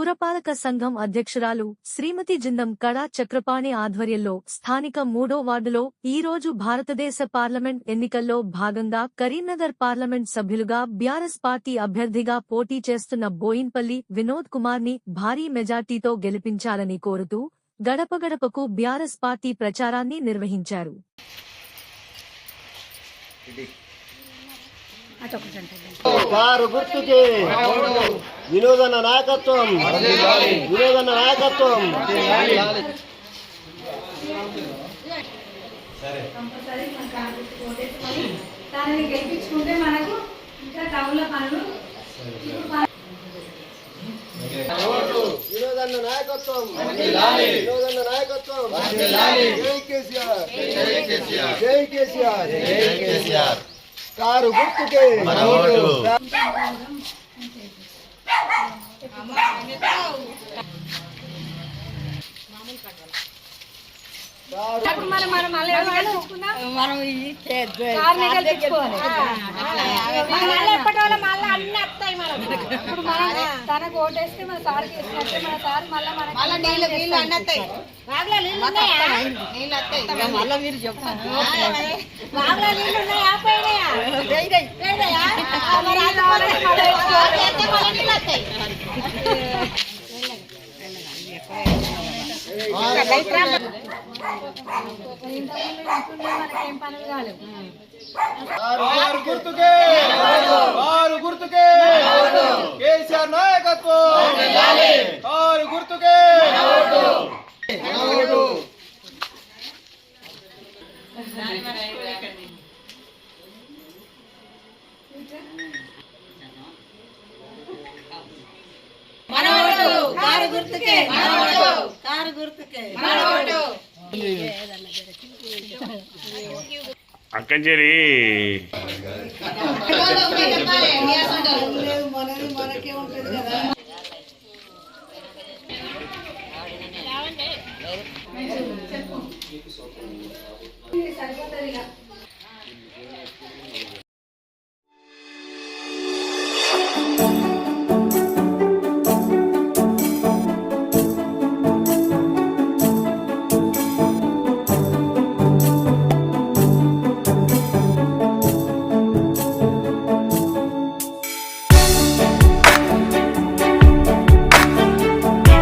పురపాలక సంఘం అధ్యక్షురాలు శ్రీమతి జిందం కళా చక్రపాణి ఆధ్వర్యంలో స్థానిక 3వ వార్డులో ఈరోజు భారతదేశ పార్లమెంట్ ఎన్నికల్లో భాగంగా కరీంనగర్ పార్లమెంట్ సభ్యులుగా బీఆర్ఎస్ పార్టీ అభ్యర్థిగా పోటీ చేస్తున్న బోయిన్పల్లి వినోద్ కుమార్ని భారీ మెజార్టీతో గెలిపించాలని కోరుతూ గడపగడపకు బీఆర్ఎస్ పార్టీ ప్రచారాన్ని నిర్వహించారు. కారు గుర్తుకి వినోదన్న నాయకత్వం, వినోదన్న నాయకత్వం. దానిని గెలిపించుకుంటే మనకు ఇంకా టౌన్ల పనులు వినోదన్న నాయకత్వం, వినోదన్న నాయకత్వం. జై కేసీఆర్, జై కేసీఆర్, జై కేసీఆర్. కారు గుర్తుకే తనకు ఓటేస్తే మన సార్కి ఇచ్చినట్టే మన సార్ మళ్ళీ మీరు చెప్తాను మనకేం పనులు కాలేవు. గుర్తుకే, కారు గుర్తుకే కేసీఆర్ నాయకత్వం, కారు గుర్తుకే. కారు గుర్తుకే, కారు గుర్తుకే. అక్కంచేరి మనకే ఉంటుంది కదా.